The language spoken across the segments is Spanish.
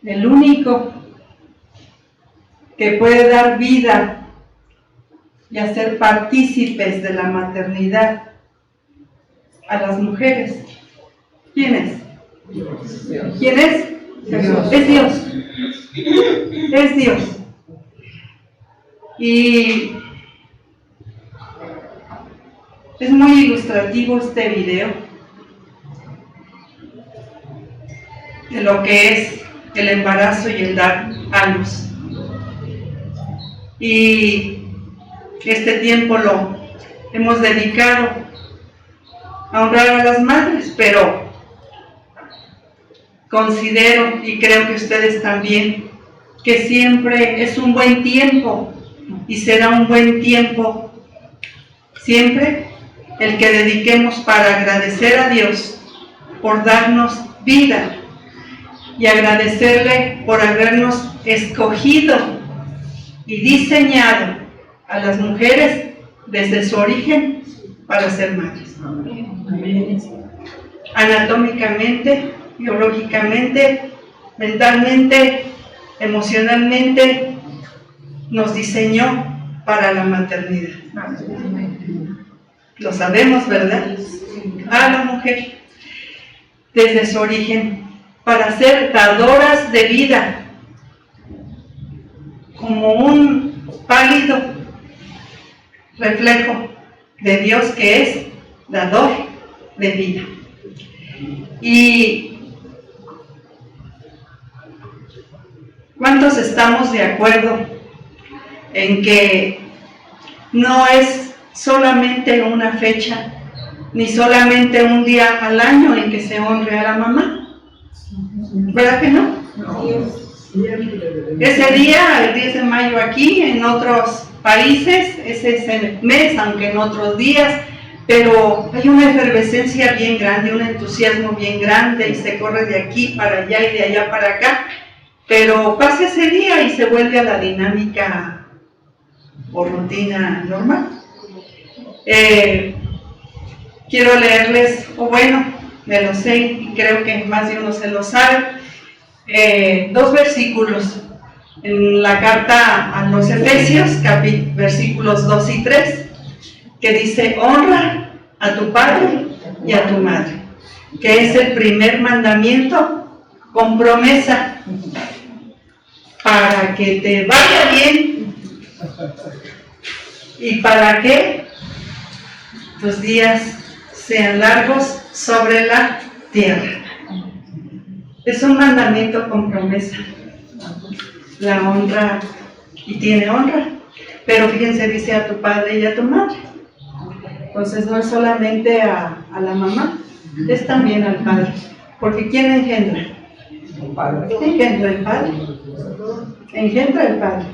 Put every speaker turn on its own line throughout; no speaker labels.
El único que puede dar vida y hacer partícipes de la maternidad a las mujeres. ¿Quién es? Dios. ¿Quién es? Jesús. Es Dios. Es Dios. Y es muy ilustrativo este video de lo que es el embarazo y el dar a luz. Y este tiempo lo hemos dedicado a honrar a las madres, pero considero, y creo que ustedes también, que siempre es un buen tiempo y será un buen tiempo siempre el que dediquemos para agradecer a Dios por darnos vida y agradecerle por habernos escogido y diseñado a las mujeres desde su origen para ser madres. Anatómicamente, biológicamente, mentalmente, emocionalmente, nos diseñó para la maternidad. Lo sabemos, ¿verdad? A la mujer, desde su origen, para ser dadoras de vida, como un pálido reflejo de Dios que es dador de vida. ¿Y cuántos estamos de acuerdo en que no es solamente una fecha, ni solamente un día al año en que se honre a la mamá? ¿Verdad que no? Ese día, el 10 de mayo aquí, en otros países, ese es el mes, aunque en otros días, pero hay una efervescencia bien grande, un entusiasmo bien grande, y se corre de aquí para allá y de allá para acá, pero pasa ese día y se vuelve a la dinámica o rutina normal. Quiero leerles, o bueno, me lo sé y creo que más de uno se lo sabe, dos versículos en la carta a los Efesios, versículos 2 y 3, que dice: honra a tu padre y a tu madre, que es el primer mandamiento con promesa, para que te vaya bien y para que tus días sean largos sobre la tierra. Es un mandamiento con promesa. La honra, y tiene honra, pero fíjense, dice a tu padre y a tu madre. Entonces no es solamente a la mamá, es también al padre. Porque ¿quién engendra? El padre. Engendra el padre. Engendra el padre.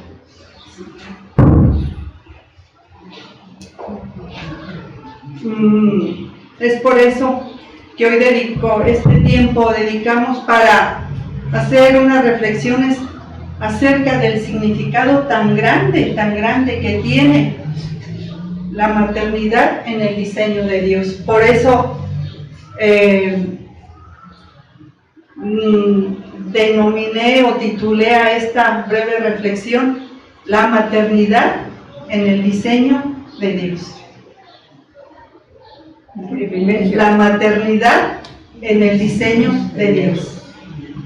Es por eso que hoy dedicamos para hacer unas reflexiones acerca del significado tan grande que tiene la maternidad en el diseño de Dios. Por eso denominé o titulé a esta breve reflexión: la maternidad en el diseño de Dios. La maternidad en el diseño de Dios.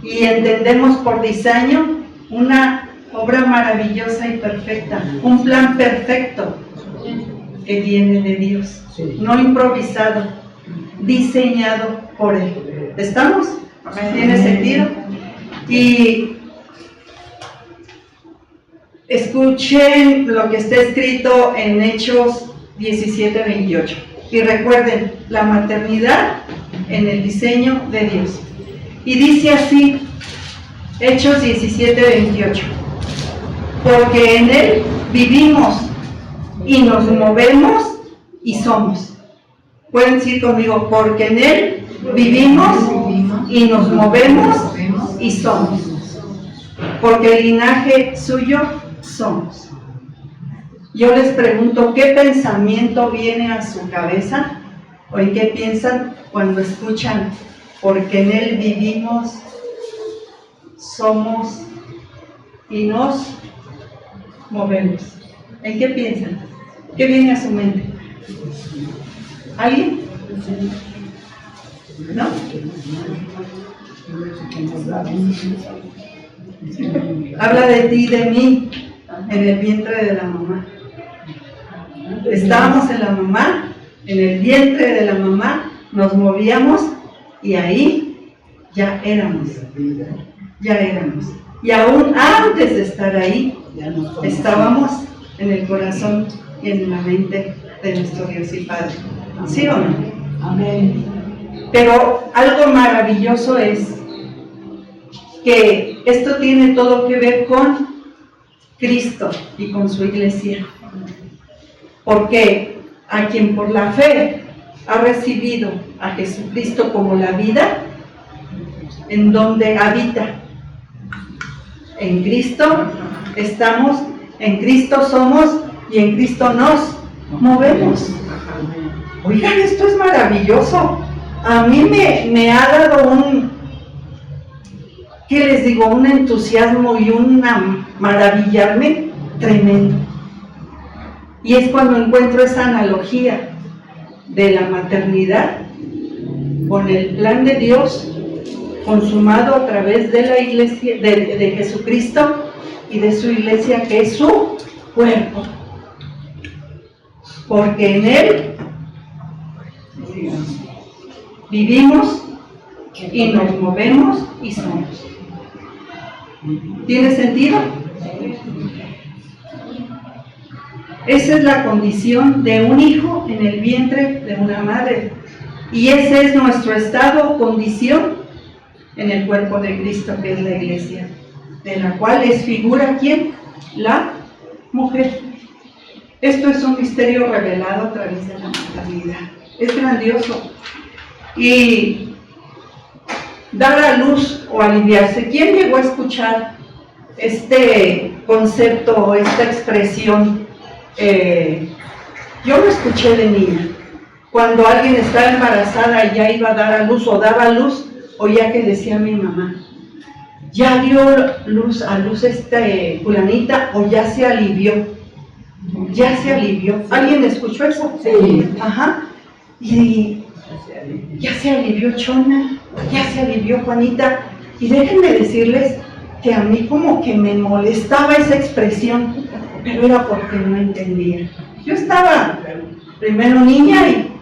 Y entendemos por diseño una obra maravillosa y perfecta, un plan perfecto que viene de Dios, no improvisado, diseñado por Él. ¿Estamos? ¿Tiene sentido? Y escuchen lo que está escrito en Hechos 17:28. Y recuerden, la maternidad en el diseño de Dios. Y dice así, Hechos 17:28: porque en Él vivimos y nos movemos y somos. Pueden decir conmigo, porque en Él vivimos y nos movemos y somos. Porque el linaje suyo somos. Yo les pregunto, ¿qué pensamiento viene a su cabeza? ¿O en qué piensan cuando escuchan, porque en Él vivimos, somos y nos movemos? ¿En qué piensan? ¿Qué viene a su mente? ¿Alguien? ¿No? Habla de ti y de mí en el vientre de la mamá. Estábamos en la mamá, en el vientre de la mamá, nos movíamos y ahí ya éramos. Y aún antes de estar ahí, estábamos en el corazón y en la mente de nuestro Dios y Padre. ¿Sí o no? Amén. Pero algo maravilloso es que esto tiene todo que ver con Cristo y con su iglesia. Porque a quien por la fe ha recibido a Jesucristo como la vida, en donde habita. En Cristo estamos, en Cristo somos y en Cristo nos movemos. Oigan, esto es maravilloso. A mí me ha dado ¿qué les digo? Un entusiasmo y maravillarme tremendo. Y es cuando encuentro esa analogía de la maternidad con el plan de Dios consumado a través de la iglesia, de Jesucristo y de su iglesia, que es su cuerpo. Porque en Él vivimos y nos movemos y somos. ¿Tiene sentido? Esa es la condición de un hijo en el vientre de una madre. Y ese es nuestro estado o condición en el cuerpo de Cristo, que es la iglesia, de la cual es figura ¿quién? La mujer. Esto es un misterio revelado a través de la maternidad. Es grandioso. Y dar a luz o aliviarse. ¿Quién llegó a escuchar este concepto o esta expresión? Yo lo escuché de niña. Cuando alguien estaba embarazada y ya iba a dar a luz o daba a luz, oía que decía mi mamá, ya dio a luz fulanita o ya se alivió. Ya se alivió. ¿Alguien escuchó eso? Sí. Ajá. Y ya se alivió Chona, ya se alivió Juanita. Y déjenme decirles que a mí como que me molestaba esa expresión, pero era porque no entendía. Yo estaba primero niña y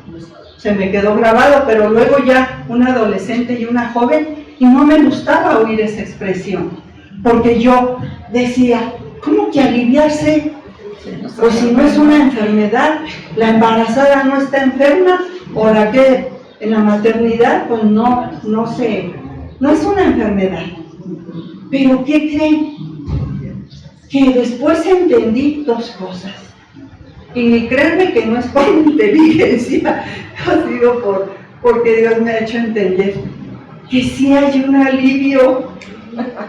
se me quedó grabado, pero luego ya una adolescente y una joven, y no me gustaba oír esa expresión, porque yo decía, ¿cómo que aliviarse? Pues si no es una enfermedad, la embarazada no está enferma, o la que en la maternidad, pues no es una enfermedad. Pero ¿qué creen? Que después entendí dos cosas. Y créanme que no es por inteligencia, ha sido porque Dios me ha hecho entender que sí hay un alivio,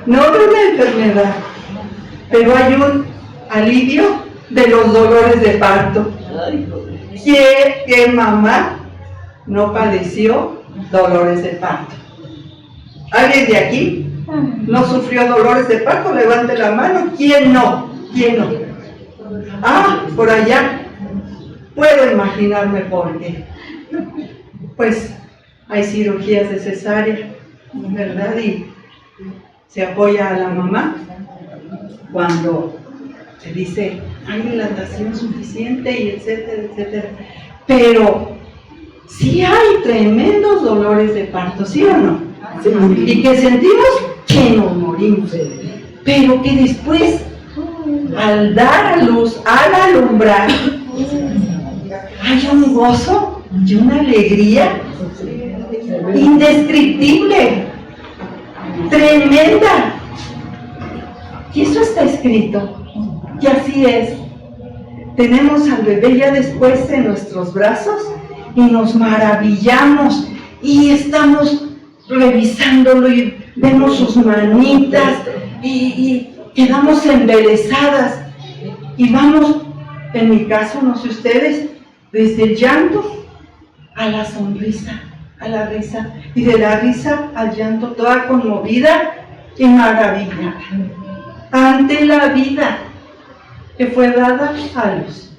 no de una enfermedad, pero hay un alivio de los dolores de parto. ¿Qué mamá no padeció dolores de parto? ¿Alguien de aquí no sufrió dolores de parto? Levante la mano. ¿Quién no? ¿Quién no? Ah, por allá. Puedo imaginarme por qué. Pues hay cirugías de cesárea, ¿verdad? Y se apoya a la mamá cuando se dice hay dilatación suficiente y etcétera, etcétera. Pero sí hay tremendos dolores de parto, ¿sí o no? Sí. Y que sentimos que nos morimos, pero que después, al dar a luz, al alumbrar, hay un gozo y una alegría indescriptible, tremenda. Y eso está escrito, y así es. tenemos al bebé ya después en nuestros brazos y nos maravillamos y estamos revisándolo y vemos sus manitas y quedamos embelesadas y vamos, en mi caso, no sé ustedes, desde el llanto a la sonrisa, a la risa, y de la risa al llanto, toda conmovida y maravillada ante la vida que fue dada a luz.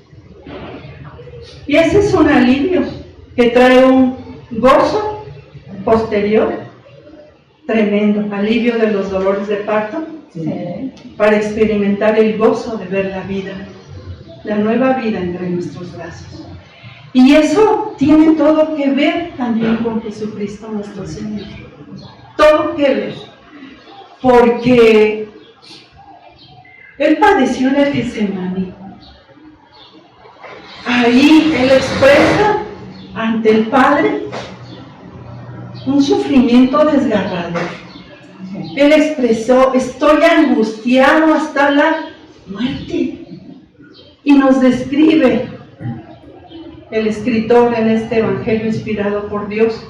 Y ese es un alivio que trae un gozo posterior tremendo, alivio de los dolores de parto, para experimentar el gozo de ver la vida, la nueva vida entre nuestros brazos. Y eso tiene todo que ver también con Jesucristo nuestro Señor. Todo que ver. Porque Él padeció en el Getsemaní. Ahí Él expresa ante el Padre un sufrimiento desgarrador. Él expresó: estoy angustiado hasta la muerte. Y nos describe el escritor en este evangelio inspirado por Dios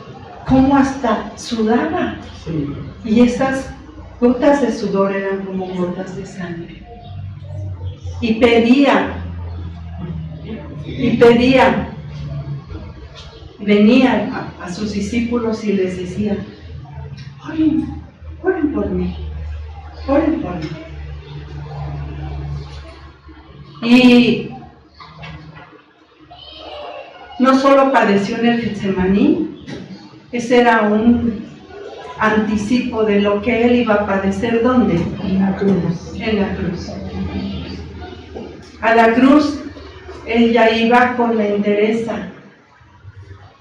cómo hasta sudaba. Y esas gotas de sudor eran como gotas de sangre. Y pedía, venía a sus discípulos y les decía: oren por mí, oren por mí. Y no solo padeció en el Getsemaní, ese era un anticipo de lo que Él iba a padecer. ¿Dónde? En la cruz. En la cruz. A la cruz Él ya iba con la entereza,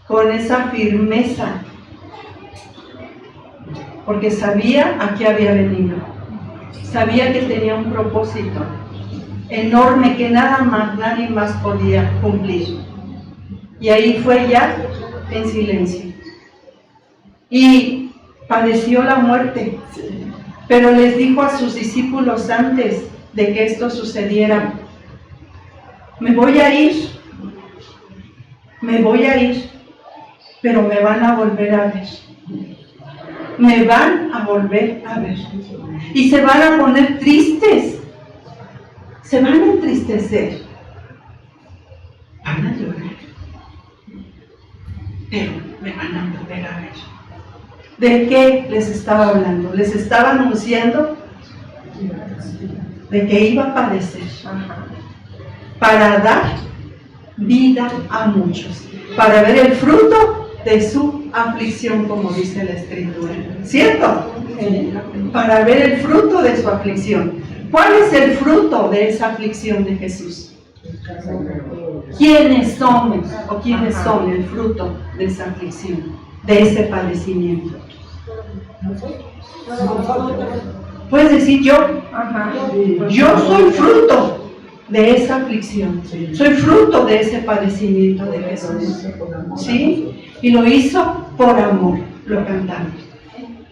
con esa firmeza, porque sabía a qué había venido, sabía que tenía un propósito enorme que nadie más podía cumplir. Y ahí fue ya en silencio. Y padeció la muerte, pero les dijo a sus discípulos antes de que esto sucediera: me voy a ir, pero me van a volver a ver. Me van a volver a ver. Y se van a poner tristes. Se van a entristecer. Van a llorar. Pero me van a volver a ver. ¿De qué les estaba hablando? Les estaba anunciando de que iba a padecer. Para dar vida a muchos. Para ver el fruto de su aflicción, como dice la Escritura. ¿Cierto? Para ver el fruto de su aflicción. ¿Cuál es el fruto de esa aflicción de Jesús? ¿Quiénes somos o quiénes son el fruto de esa aflicción, de ese padecimiento? Puedes decir yo. Yo soy fruto de esa aflicción. Soy fruto de ese padecimiento de Jesús. ¿Sí? Y lo hizo por amor, lo cantamos.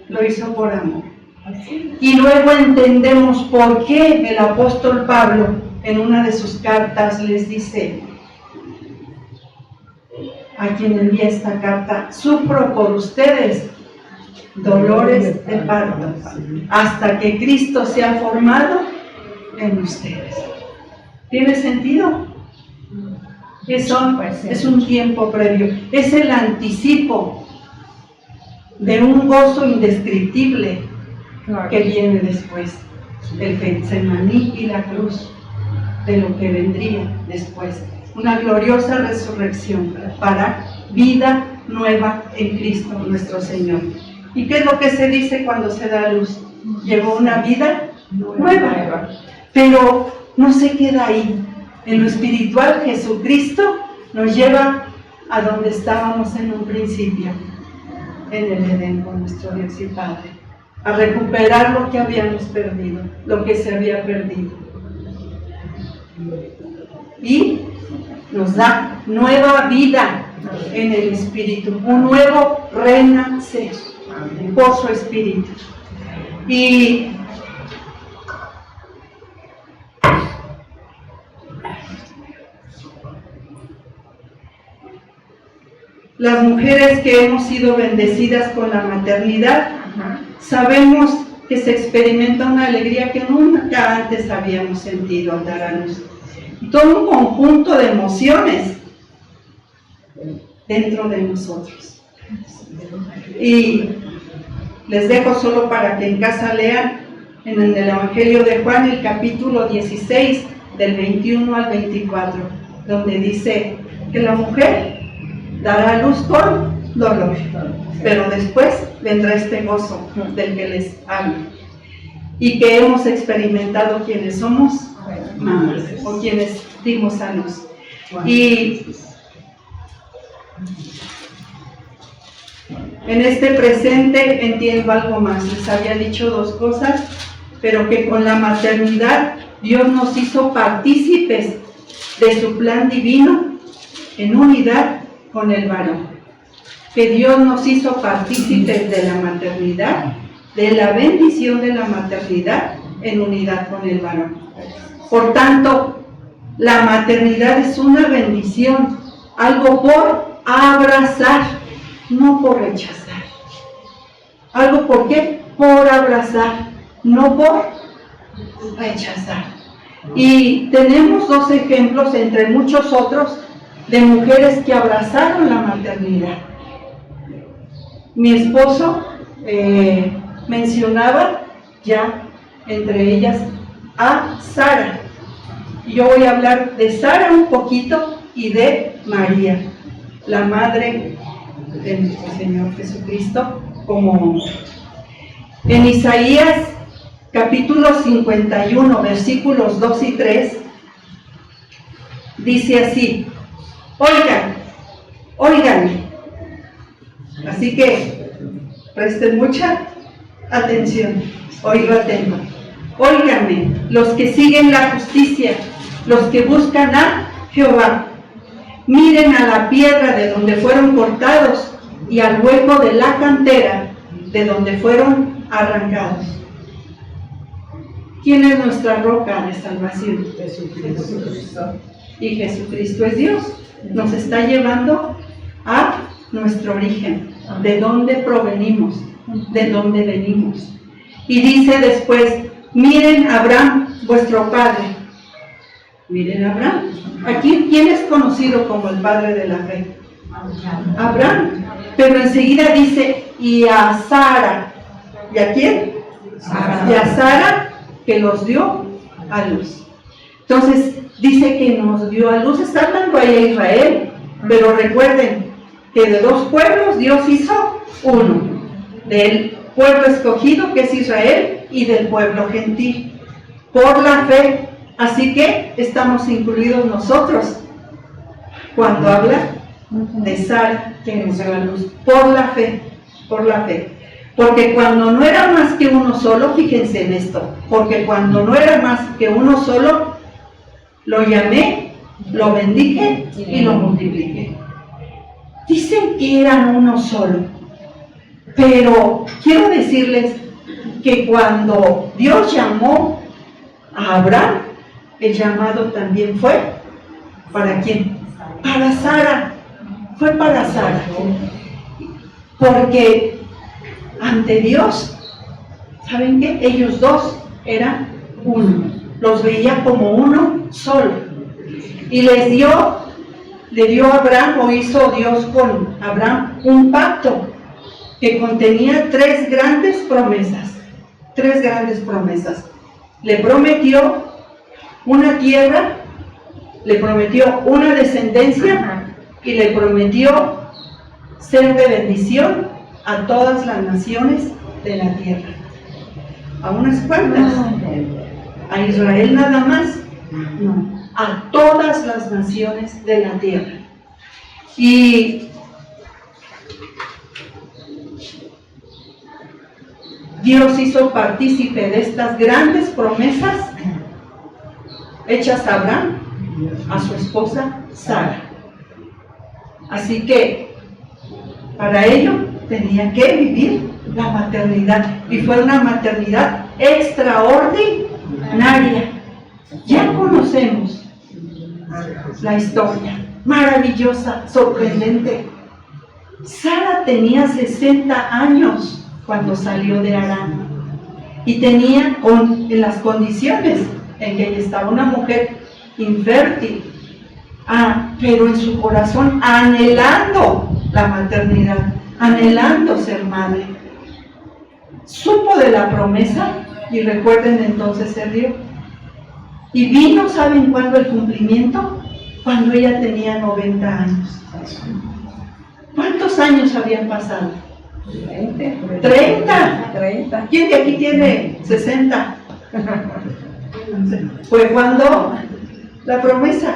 Lo hizo por amor. Y luego entendemos por qué el apóstol Pablo en una de sus cartas les dice a quien envía esta carta: sufro por ustedes dolores de parto hasta que Cristo sea formado en ustedes. ¿Tiene sentido? Eso es un tiempo previo, es el anticipo de un gozo indescriptible que viene después, el Getsemaní y la cruz, de lo que vendría después, una gloriosa resurrección para vida nueva en Cristo nuestro Señor. ¿Y qué es lo que se dice cuando se da a luz? Llegó una vida nueva, pero no se queda ahí. En lo espiritual, Jesucristo nos lleva a donde estábamos en un principio, en el Edén con nuestro Dios y Padre, a recuperar lo que habíamos perdido, lo que se había perdido. Y nos da nueva vida en el Espíritu, un nuevo renacer por su Espíritu. Y las mujeres que hemos sido bendecidas con la maternidad, sabemos que se experimenta una alegría que nunca antes habíamos sentido al dar a luz. Todo un conjunto de emociones dentro de nosotros. Y les dejo solo para que en casa lean en el Evangelio de Juan, el capítulo 16, del 21 al 24, donde dice que la mujer dará a luz con dolor, pero después vendrá este gozo del que les hablo, y que hemos experimentado quienes somos mamás o quienes dimos a luz. Y en este presente entiendo algo más. Les había dicho dos cosas, pero que con la maternidad Dios nos hizo partícipes de su plan divino en unidad con el varón. Que Dios nos hizo partícipes de la maternidad, de la bendición de la maternidad en unidad con el varón. Por tanto, la maternidad es una bendición, algo por abrazar, no por rechazar. ¿Algo por qué? Por abrazar, no por rechazar. Y tenemos dos ejemplos, entre muchos otros, de mujeres que abrazaron la maternidad. Mi esposo mencionaba ya entre ellas a Sara. Yo voy a hablar de Sara un poquito y de María, la madre de nuestro Señor Jesucristo, como en Isaías capítulo 51, versículos 2 y 3, dice así: óiganme. Así que presten mucha atención, oído atento. Óiganme, los que siguen la justicia, los que buscan a Jehová. Miren a la piedra de donde fueron cortados y al hueco de la cantera de donde fueron arrancados. ¿Quién es nuestra roca de salvación? Jesucristo. Y Jesucristo es Dios. Nos está llevando a nuestro origen, de dónde provenimos, de dónde venimos. Y dice después: miren a Abraham, vuestro padre. Miren a Abraham. Aquí, ¿quién es conocido como el padre de la fe? Abraham. Pero enseguida dice: y a Sara. ¿Y a quién? Y a Sara, que los dio a luz. Entonces, dice que nos dio a luz. Está hablando ahí a Israel. Pero recuerden que de dos pueblos Dios hizo uno. Del pueblo escogido, que es Israel, y del pueblo gentil. Por la fe. Así que estamos incluidos nosotros cuando habla de Sara, que nos dio a luz. Por la fe. Por la fe. Porque cuando no era más que uno solo, fíjense en esto, porque cuando no era más que uno solo, lo llamé, lo bendije y lo multipliqué. Dicen que eran uno solo, pero quiero decirles que cuando Dios llamó a Abraham, el llamado también fue ¿para quién? Para Sara. Fue para Sara. Porque ante Dios, ¿saben qué? Ellos dos eran uno. Los veía como uno solo. Y le dio a Abraham, o hizo Dios con Abraham, un pacto que contenía tres grandes promesas. Tres grandes promesas. Le prometió una tierra, le prometió una descendencia y le prometió ser de bendición a todas las naciones de la tierra. ¿A unas cuantas? ¿A Israel nada más? No, a todas las naciones de la tierra. Y Dios hizo partícipe de estas grandes promesas hechas a Abraham, a su esposa Sara. Así que para ello tenía que vivir la maternidad, y fue una maternidad extraordinaria. Ya conocemos la historia, maravillosa, sorprendente, Sara tenía 60 años cuando salió de Harán y tenía en las condiciones en que ella estaba, una mujer infértil, pero en su corazón anhelando la maternidad, anhelando ser madre. Supo de la promesa y recuerden, entonces se dio. Y vino, ¿saben cuándo el cumplimiento? Cuando ella tenía 90 años. ¿Cuántos años habían pasado? 30. ¿Quién de aquí tiene 60? Fue cuando la promesa.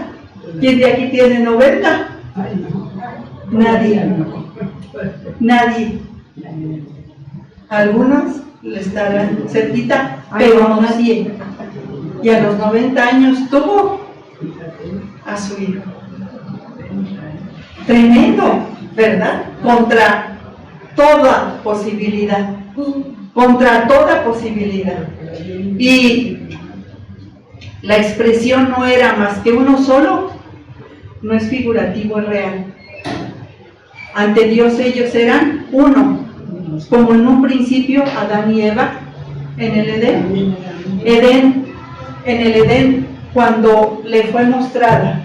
¿Quién de aquí tiene 90? Nadie. Algunos le estarán cerquita, pero nadie. Y a los 90 años tuvo a su hijo. Tremendo, ¿verdad? Contra toda posibilidad. Y la expresión no era más que uno solo, no es figurativo, es real. Ante Dios ellos eran uno, como en un principio Adán y Eva en el Edén. En el Edén, cuando le fue mostrada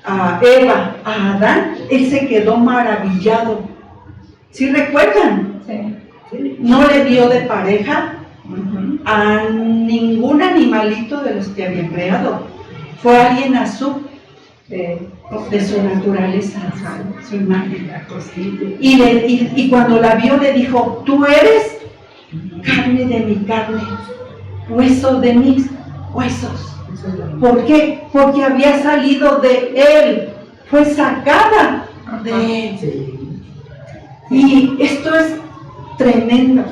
a Eva, a Adán, él se quedó maravillado. ¿Sí recuerdan? Sí. No le dio de pareja a ningún animalito de los que había creado. Fue alguien a de su naturaleza, su imagen. Y cuando la vio le dijo: tú eres carne de mi carne, hueso de mis huesos. ¿Por qué? Porque había salido de él, fue sacada de él. Y esto es tremendo,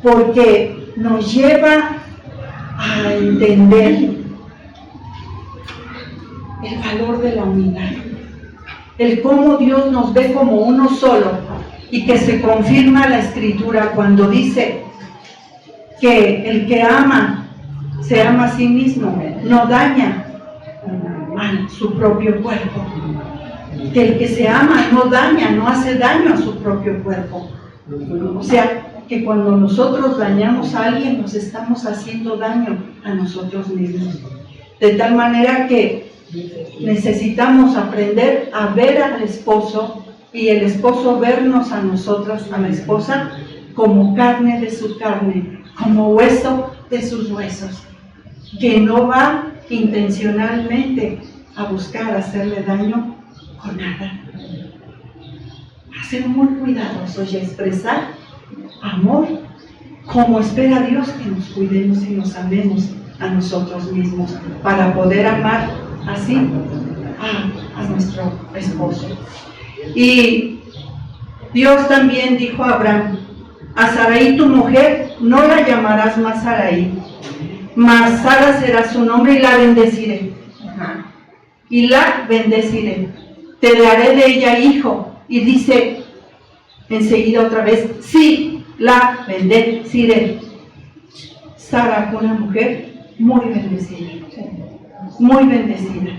porque nos lleva a entender el valor de la unidad, el cómo Dios nos ve como uno solo, y que se confirma la Escritura cuando dice que el que ama se ama a sí mismo, no daña a su propio cuerpo. Que el que se ama no daña, no hace daño a su propio cuerpo. O sea, que cuando nosotros dañamos a alguien, nos estamos haciendo daño a nosotros mismos. De tal manera que necesitamos aprender a ver al esposo y el esposo vernos a nosotras, a la esposa, como carne de su carne, como hueso de sus huesos, que no va intencionalmente a buscar hacerle daño con nada. A ser muy cuidadosos y a expresar amor como espera Dios que nos cuidemos y nos amemos a nosotros mismos, para poder amar así a nuestro esposo. Y Dios también dijo a Abraham: a Sarai tu mujer no la llamarás más Sarai, mas Sara será su nombre y la bendeciré. Y la bendeciré. Te daré de ella hijo. Y dice enseguida otra vez: sí, la bendeciré. Sara fue una mujer muy bendecida. Muy bendecida.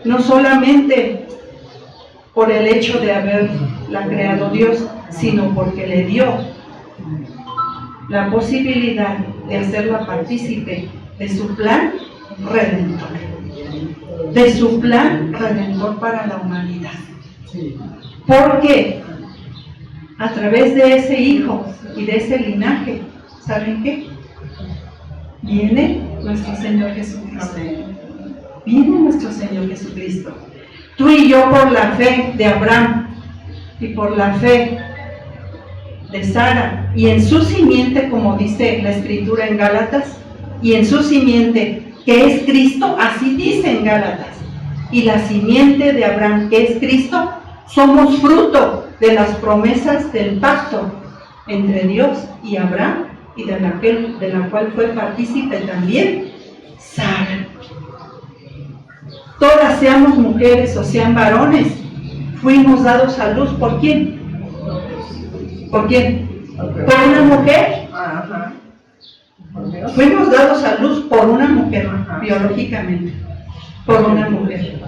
No solamente por el hecho de haberla creado Dios, sino porque le dio la posibilidad de hacerla partícipe de su plan redentor. De su plan redentor para la humanidad. Porque a través de ese hijo y de ese linaje, ¿saben qué? Viene nuestro Señor Jesucristo. Viene nuestro Señor Jesucristo. Tú y yo, por la fe de Abraham y por la fe de Sara, y en su simiente, como dice la Escritura en Gálatas, y en su simiente, que es Cristo, así dice en Gálatas, y la simiente de Abraham, que es Cristo, somos fruto de las promesas del pacto entre Dios y Abraham, y de la cual fue partícipe también Sara. Todas, seamos mujeres o sean varones, fuimos dados a luz. ¿Por quién? ¿Por quién? ¿Por una mujer? Fuimos dados a luz por una mujer, biológicamente, por una mujer.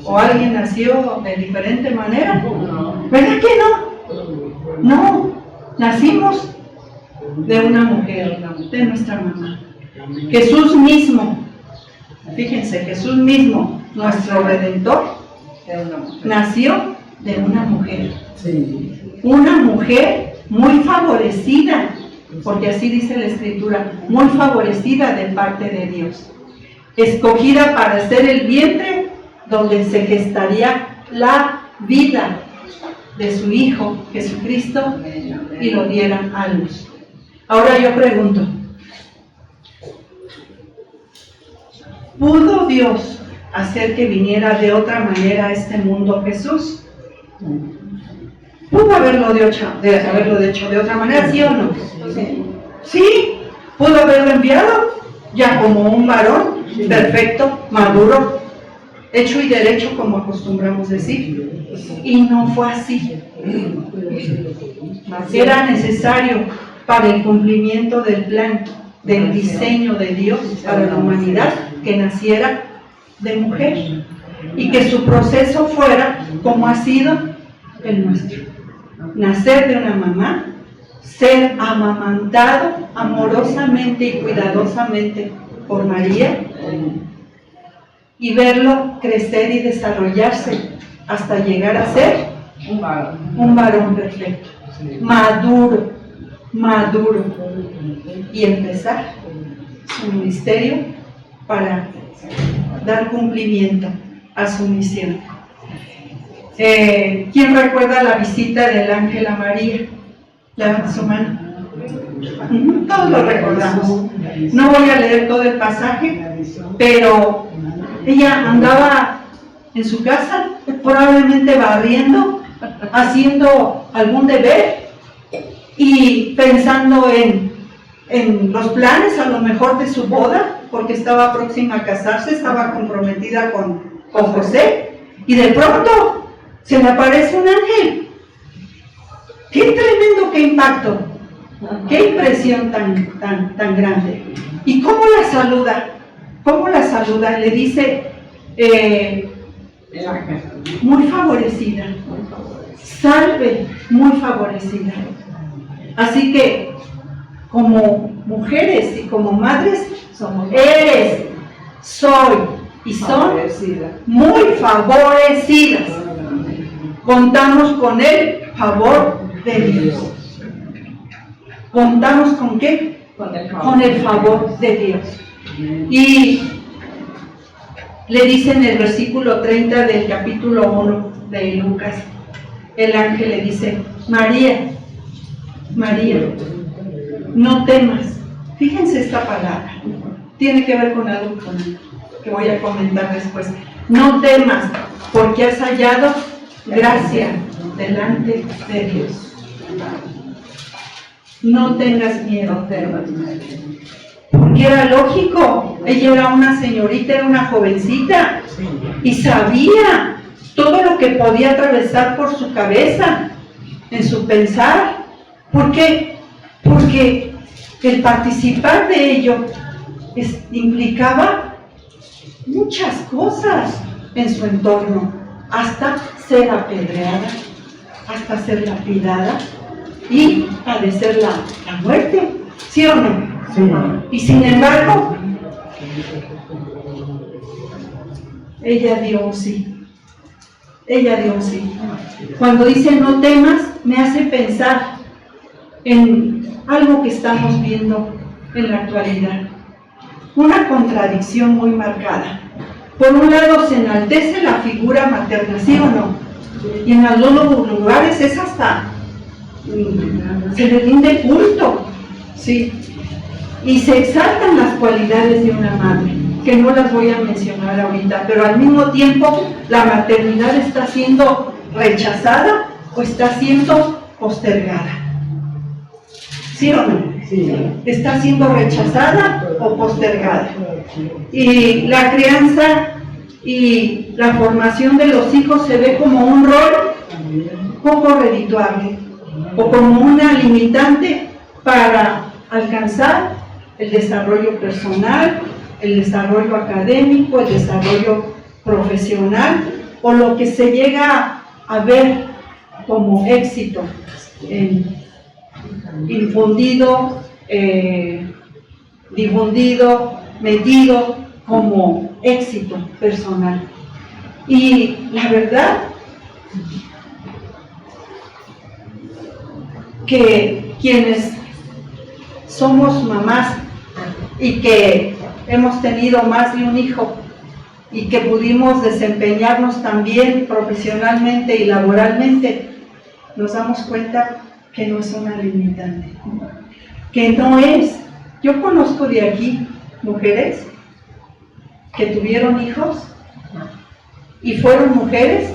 ¿O alguien nació de diferente manera? ¿Verdad que no? No, nacimos de una mujer, de nuestra mamá. Jesús mismo, fíjense, Jesús mismo, nuestro Redentor, nació de una mujer. Una mujer muy favorecida, porque así dice la Escritura, muy favorecida de parte de Dios, escogida para ser el vientre donde se gestaría la vida de su Hijo Jesucristo y lo diera a luz. Ahora yo pregunto, ¿pudo Dios hacer que viniera de otra manera a este mundo Jesús? ¿Pudo haberlo hecho de otra manera, sí o no? Sí, pudo haberlo enviado ya como un varón perfecto, maduro, hecho y derecho, como acostumbramos decir, y no fue así. Era necesario para el cumplimiento del plan, del diseño de Dios para la humanidad, que naciera de mujer y que su proceso fuera como ha sido el nuestro: nacer de una mamá, ser amamantado amorosamente y cuidadosamente por María y verlo crecer y desarrollarse hasta llegar a ser un varón perfecto, maduro, y empezar su ministerio para dar cumplimiento a su misión. ¿Quién recuerda la visita del ángel a María? Levanta su mano. Todos lo recordamos. No voy a leer todo el pasaje, pero ella andaba en su casa, probablemente barriendo, haciendo algún deber y pensando en los planes a lo mejor de su boda, porque estaba próxima a casarse, estaba comprometida con José, y de pronto se le aparece un ángel. ¡Qué tremendo, qué impacto! ¡Qué impresión tan grande! ¿Y cómo la saluda? ¿Cómo la saluda? Le dice, muy favorecida, salve, muy favorecida. Así que, como mujeres y como madres, eres, soy y son muy favorecidas. Contamos con el favor de Dios. ¿Contamos con qué? Con el favor de Dios. Y le dice en el versículo 30 del capítulo 1 de Lucas, el ángel le dice, María, no temas. Fíjense esta palabra, tiene que ver con algo que voy a comentar después. No temas, porque has hallado gracia delante de Dios. No tengas miedo, porque era lógico. Ella era una señorita, era una jovencita, y sabía todo lo que podía atravesar por su cabeza, en su pensar. ¿Por qué? Porque el participar de ello implicaba muchas cosas en su entorno, hasta ser apedreada, hasta ser lapidada y padecer la muerte, ¿sí o no? Sí. Y sin embargo, ella dio un sí. Ella dio un sí. Cuando dice no temas, me hace pensar en algo que estamos viendo en la actualidad. Una contradicción muy marcada. Por un lado se enaltece la figura materna, ¿sí o no? Y en algunos lugares es hasta se le rinde culto, ¿sí? Y se exaltan las cualidades de una madre, que no las voy a mencionar ahorita, pero al mismo tiempo la maternidad está siendo rechazada o está siendo postergada. ¿Sí o no? Sí. Está siendo rechazada o postergada. Y la crianza y la formación de los hijos se ve como un rol poco redituable o como una limitante para alcanzar el desarrollo personal, el desarrollo académico, el desarrollo profesional o lo que se llega a ver como éxito, infundido, difundido, medido como éxito personal. Y la verdad que quienes somos mamás y que hemos tenido más de un hijo y que pudimos desempeñarnos también profesionalmente y laboralmente, nos damos cuenta que no es una limitante, que no es. Yo conozco de aquí mujeres que tuvieron hijos y fueron mujeres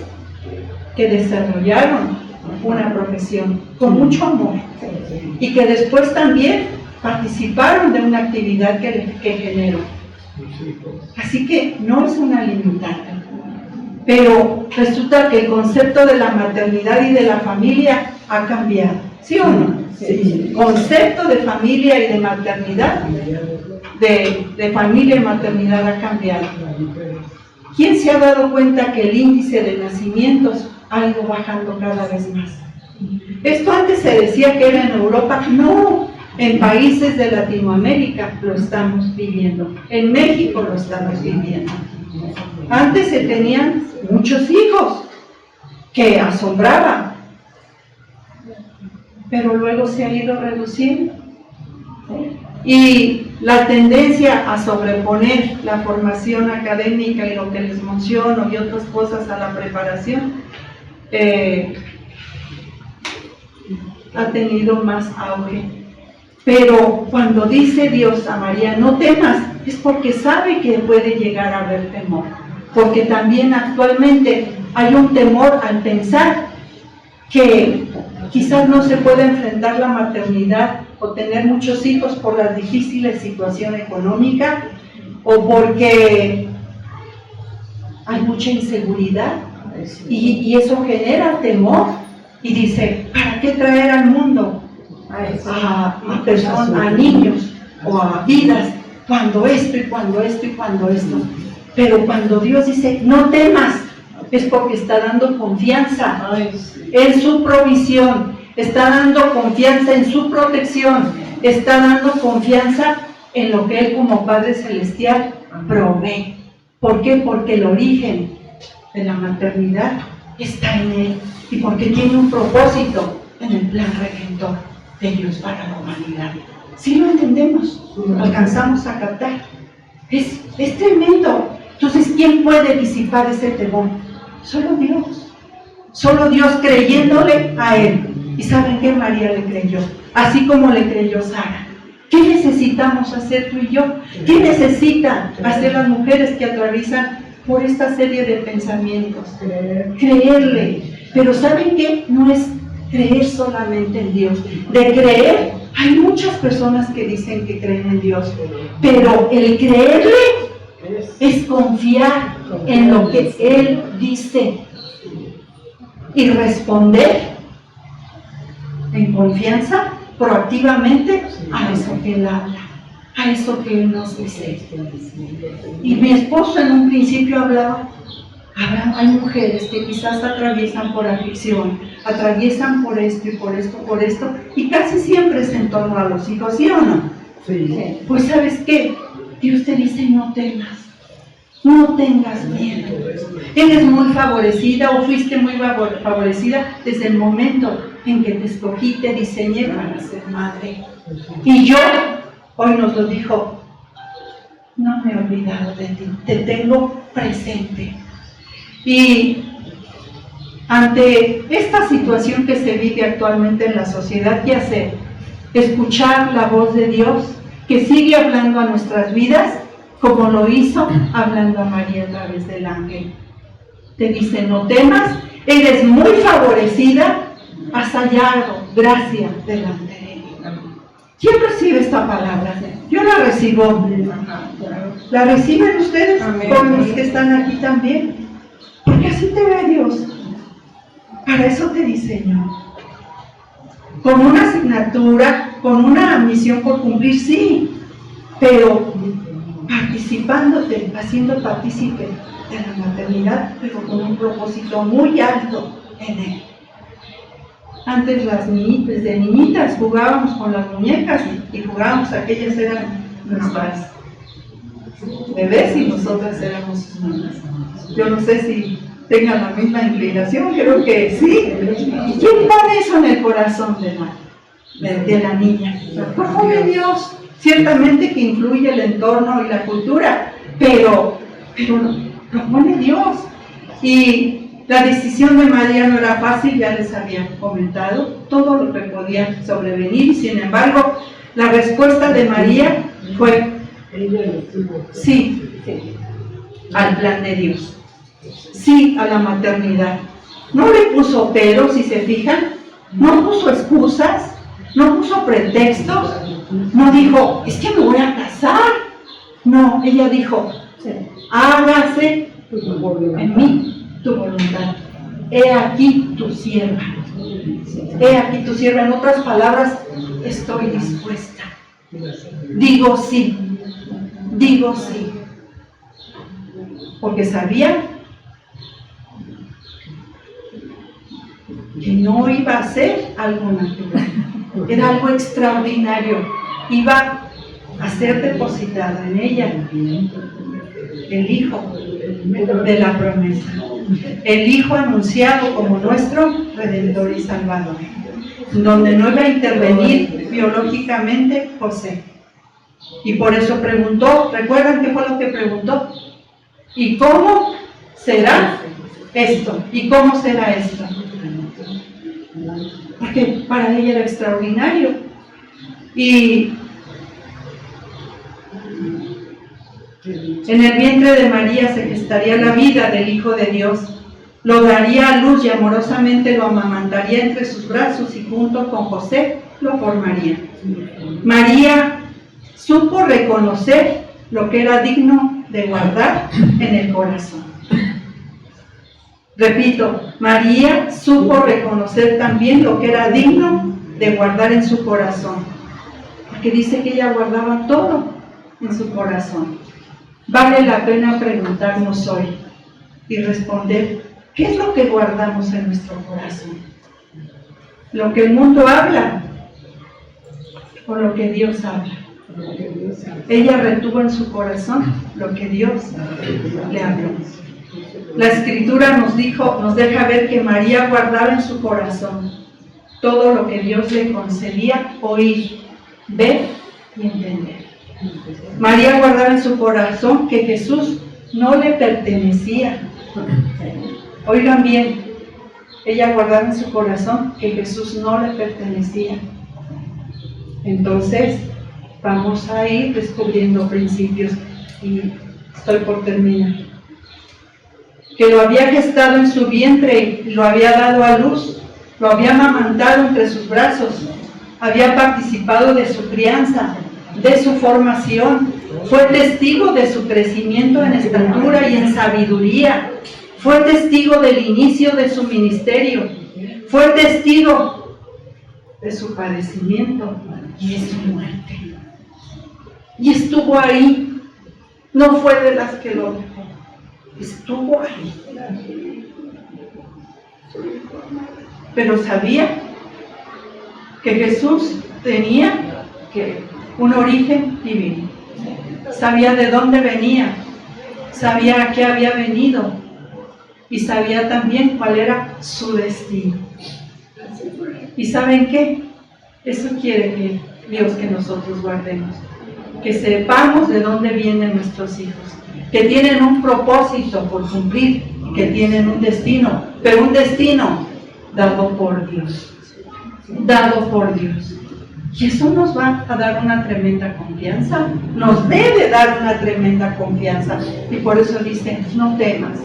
que desarrollaron una profesión con mucho amor y que después también participaron de una actividad que generó. Así que no es una limitante, pero resulta que el concepto de la maternidad y de la familia ha cambiado, ¿sí o no? Sí. El concepto de familia y de maternidad, de familia y maternidad ha cambiado. ¿Quién se ha dado cuenta que el índice de nacimientos ha ido bajando cada vez más? Esto antes se decía que era en Europa, no, en países de Latinoamérica lo estamos viviendo, en México lo estamos viviendo. Antes se tenían muchos hijos, que asombraba, pero luego se ha ido reduciendo. Y la tendencia a sobreponer la formación académica y lo que les menciono y otras cosas a la preparación ha tenido más auge. Pero cuando dice Dios a María, no temas, es porque sabe que puede llegar a haber temor. Porque también actualmente hay un temor al pensar que quizás no se puede enfrentar la maternidad o tener muchos hijos por la difícil situación económica o porque hay mucha inseguridad y eso genera temor y dice, ¿para qué traer al mundo a personas, a niños o a vidas cuando esto y cuando esto y cuando esto? Pero cuando Dios dice, no temas, es porque está dando confianza en su provisión, está dando confianza en su protección, está dando confianza en lo que Él como Padre Celestial provee. ¿Por qué? Porque el origen de la maternidad está en Él y porque tiene un propósito en el plan redentor de Dios para la humanidad. Si lo entendemos, alcanzamos a captar. Es tremendo. Entonces, ¿quién puede disipar ese temor? Solo Dios. Solo Dios creyéndole a Él. ¿Y saben qué? María le creyó, así como le creyó Sara. ¿Qué necesitamos hacer tú y yo? ¿Qué necesitan hacer las mujeres que atraviesan por esta serie de pensamientos? Creerle. Pero ¿saben qué? No es creer solamente en Dios. De creer, hay muchas personas que dicen que creen en Dios, pero el creerle es confiar en lo que Él dice y responder en confianza, proactivamente, a eso que Él habla, a eso que Él nos dice. Y mi esposo en un principio hablaba, hay mujeres que quizás atraviesan por aflicción, atraviesan por esto y por esto, y casi siempre es en torno a los hijos, ¿sí o no? Sí. Pues ¿sabes qué? Dios te dice, no temas. No tengas miedo. Eres muy favorecida o fuiste muy favorecida desde el momento en que te escogí, te diseñé para ser madre. Y yo, hoy nos lo dijo, no me he olvidado de ti, te tengo presente. Y ante esta situación que se vive actualmente en la sociedad, ¿qué hacer? Escuchar la voz de Dios que sigue hablando a nuestras vidas, como lo hizo hablando a María a través del ángel. Te dice, no temas, eres muy favorecida, has hallado gracia delante de Él. ¿Quién recibe esta palabra? Yo la recibo. ¿La reciben ustedes? Con los que están aquí también. Porque así te ve Dios. Para eso te diseñó. Con una asignatura, con una misión por cumplir, sí, pero participándote, haciendo partícipe de la maternidad, pero con un propósito muy alto en él. Antes desde niñitas jugábamos con las muñecas y jugábamos, aquellas eran nuestras bebés y nosotras éramos sus mamás. Yo no sé si tengan la misma inclinación, creo que sí. ¿Quién pone eso en el corazón de la niña? Lo pone Dios. Ciertamente que influye el entorno y la cultura, pero lo pone Dios. Y la decisión de María no era fácil, ya les había comentado todo lo que podía sobrevenir, y sin embargo, la respuesta de María fue sí al plan de Dios, sí a la maternidad. No le puso peros, si se fijan, no puso excusas, no puso pretextos, no dijo, es que me voy a casar. No, ella dijo, hágase en mí tu voluntad. He aquí tu sierva. He aquí tu sierva. En otras palabras, estoy dispuesta. Digo sí. Digo sí. Porque sabía que no iba a ser algo natural. Era algo extraordinario. Iba a ser depositado en ella el Hijo de la promesa, el Hijo anunciado como nuestro Redentor y Salvador, donde no iba a intervenir biológicamente José. Y por eso preguntó, ¿recuerdan qué fue lo que preguntó? ¿Y cómo será esto? ¿Y cómo será esto? Porque para ella era extraordinario. Y en el vientre de María se gestaría la vida del Hijo de Dios. Lo daría a luz y amorosamente lo amamantaría entre sus brazos y junto con José lo formaría. María supo reconocer lo que era digno de guardar en el corazón. Repito, María supo reconocer también lo que era digno de guardar en su corazón, porque dice que ella guardaba todo en su corazón. Vale la pena preguntarnos hoy y responder, ¿qué es lo que guardamos en nuestro corazón? ¿Lo que el mundo habla o lo que Dios habla? Ella retuvo en su corazón lo que Dios le habló. La Escritura nos deja ver que María guardaba en su corazón todo lo que Dios le concedía oír, ver y entender. María guardaba en su corazón que Jesús no le pertenecía. Oigan bien, ella guardaba en su corazón que Jesús no le pertenecía. Entonces, vamos a ir descubriendo principios y estoy por terminar. Que lo había gestado en su vientre, lo había dado a luz, lo había amamantado entre sus brazos, había participado de su crianza, de su formación, fue testigo de su crecimiento en estatura y en sabiduría, fue testigo del inicio de su ministerio, fue testigo de su padecimiento y de su muerte. Y estuvo ahí, no fue de las que lo dejó, estuvo ahí. Pero sabía que Jesús tenía un origen divino. Sabía de dónde venía, sabía a qué había venido y sabía también cuál era su destino. ¿Y saben qué? Eso quiere Dios que nosotros guardemos, que sepamos de dónde vienen nuestros hijos, que tienen un propósito por cumplir, que tienen un destino, pero un destino dado por Dios, dado por Dios. Y eso nos va a dar una tremenda confianza, nos debe dar una tremenda confianza. Y por eso dice, no temas.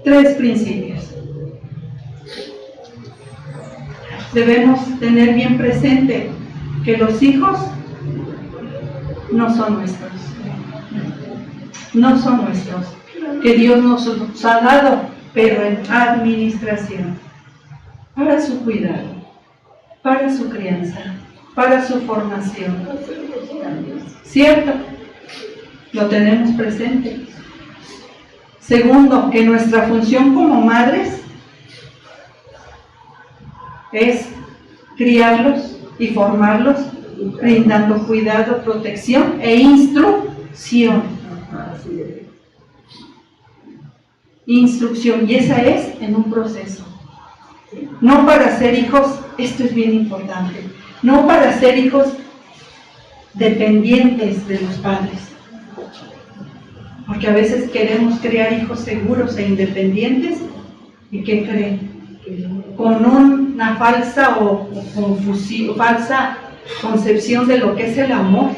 3 principios. Debemos tener bien presente que los hijos no son nuestros. No son nuestros. Que Dios nos ha dado, pero en administración, para su cuidado, para su crianza, para su formación. ¿Cierto? lo tenemos presente. Segundo, que nuestra función como madres es criarlos y formarlos, brindando cuidado, protección e instrucción. Instrucción, y esa es en un proceso. No para ser hijos, esto es bien importante, no para ser hijos dependientes de los padres. Porque a veces queremos crear hijos seguros e independientes, ¿y qué creen? Con una falsa falsa concepción de lo que es el amor.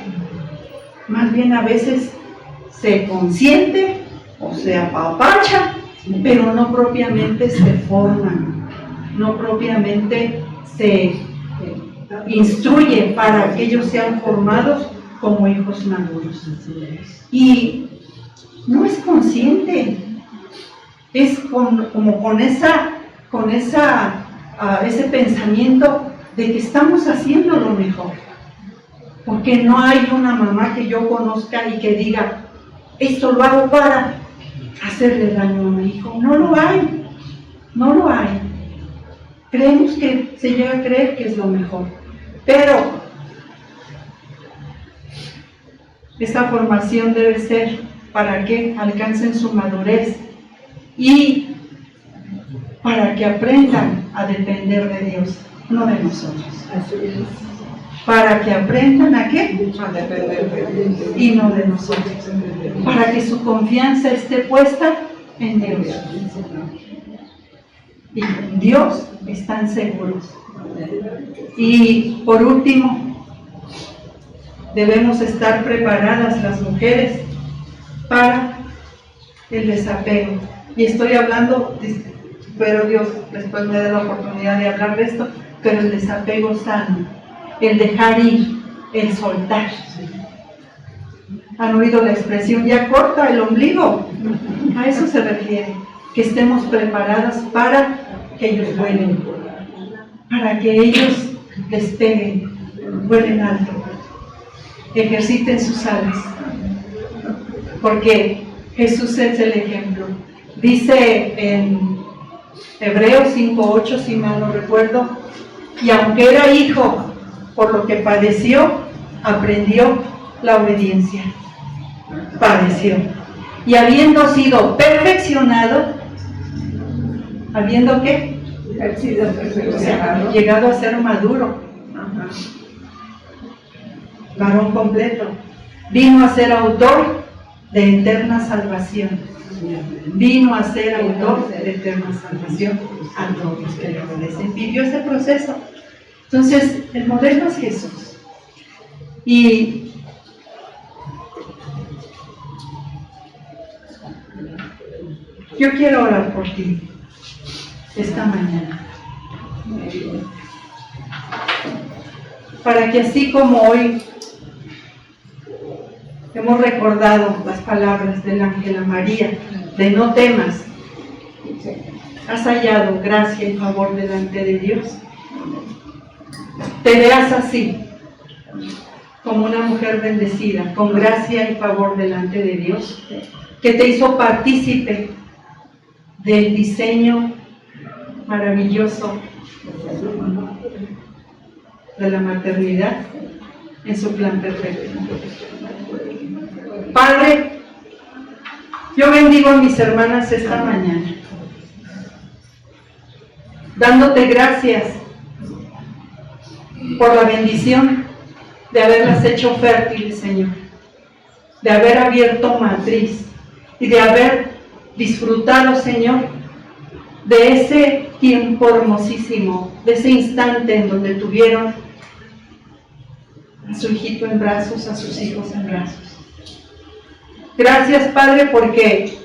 Más bien a veces se consiente o se apapacha, pero no propiamente se forman, no propiamente se instruye para que ellos sean formados como hijos maduros. Y no es consciente, es como con ese pensamiento de que estamos haciendo lo mejor, porque no hay una mamá que yo conozca y que diga, esto lo hago para hacerle daño a mi hijo. No lo hay, no lo hay. Creemos que se llega a creer que es lo mejor, pero esta formación debe ser para que alcancen su madurez y para que aprendan a depender de Dios, no de nosotros. Para que aprendan a qué? A depender de Dios y no de nosotros. Para que su confianza esté puesta en Dios. Y en Dios están seguros. Y por último, debemos estar preparadas las mujeres para el desapego. Y estoy hablando, pero Dios después me da la oportunidad de hablar de esto, pero el desapego sano, el dejar ir, el soltar. ¿Han oído la expresión, ya corta el ombligo? A eso se refiere, que estemos preparadas para que ellos vuelen, para que ellos despeguen, vuelen alto, ejerciten sus alas, porque Jesús es el ejemplo. Dice en Hebreos 5:8, si mal no recuerdo, y aunque era hijo, por lo que padeció, aprendió la obediencia. Padeció. Y habiendo sido perfeccionado, ¿habiendo qué? O sea, llegado a ser maduro, varón completo, vino a ser autor de eterna salvación. Vino a ser autor de eterna salvación a todos los que le obedecen. Vivió ese proceso. Entonces, el modelo es Jesús. Y yo quiero orar por ti esta mañana, para que así como hoy hemos recordado las palabras del ángel a María, de no temas, has hallado gracia y favor delante de Dios, te veas así, como una mujer bendecida, con gracia y favor delante de Dios, que te hizo partícipe del diseño maravilloso de la maternidad en su plan perfecto. Padre, yo bendigo a mis hermanas esta mañana, dándote gracias por la bendición de haberlas hecho fértiles, Señor, de haber abierto matriz y de haber disfrutado, Señor, de ese tiempo hermosísimo, de ese instante en donde tuvieron a su hijito en brazos, a sus hijos en brazos. Gracias, Padre, porque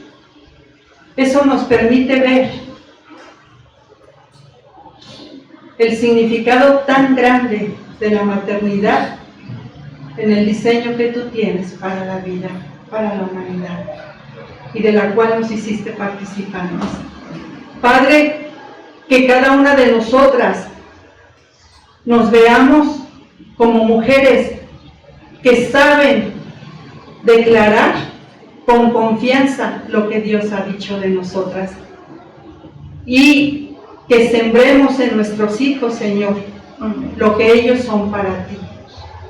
eso nos permite ver el significado tan grande de la maternidad en el diseño que tú tienes para la vida, para la humanidad, y de la cual nos hiciste participantes. Padre, que cada una de nosotras nos veamos como mujeres que saben declarar con confianza lo que Dios ha dicho de nosotras. Y que sembremos en nuestros hijos, Señor, lo que ellos son para ti.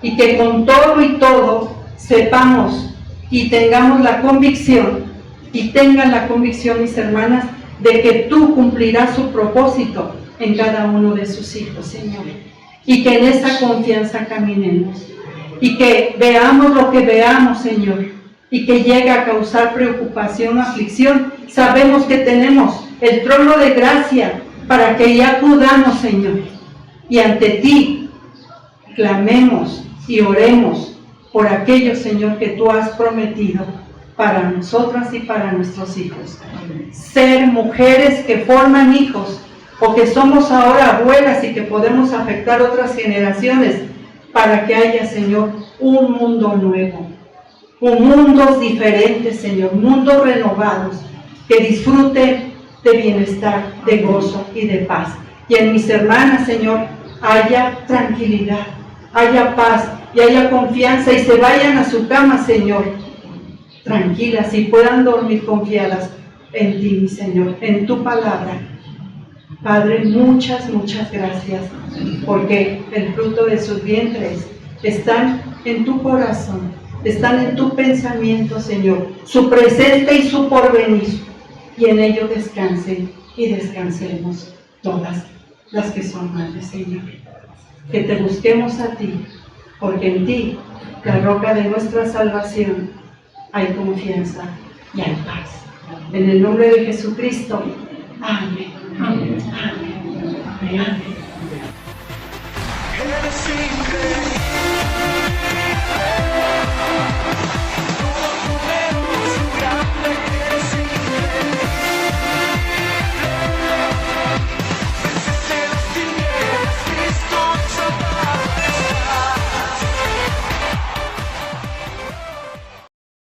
Y que con todo y todo sepamos y tengamos la convicción, y tengan la convicción, mis hermanas, de que tú cumplirás su propósito en cada uno de sus hijos, Señor. Y que en esa confianza caminemos. Y que veamos lo que veamos, Señor. Y que llegue a causar preocupación, aflicción. Sabemos que tenemos el trono de gracia para que ya acudamos, Señor. Y ante ti clamemos y oremos por aquello, Señor, que tú has prometido para nosotras y para nuestros hijos. Ser mujeres que forman hijos, o que somos ahora abuelas y que podemos afectar otras generaciones, para que haya, Señor, un mundo nuevo, un mundo diferente, Señor, mundos renovados, que disfrute de bienestar, de gozo y de paz. Y en mis hermanas, Señor, haya tranquilidad, haya paz y haya confianza, y se vayan a su cama, Señor, tranquilas, y puedan dormir confiadas en ti, mi Señor, en tu palabra. Padre, muchas gracias, porque el fruto de sus vientres están en tu corazón, están en tu pensamiento, Señor, su presente y su porvenir, y en ello descansen y descansemos todas las que son madres, Señor. Que te busquemos a ti, porque en ti, la roca de nuestra salvación, hay confianza y hay paz. En el nombre de Jesucristo. Amén. Amén. Amén. Amén.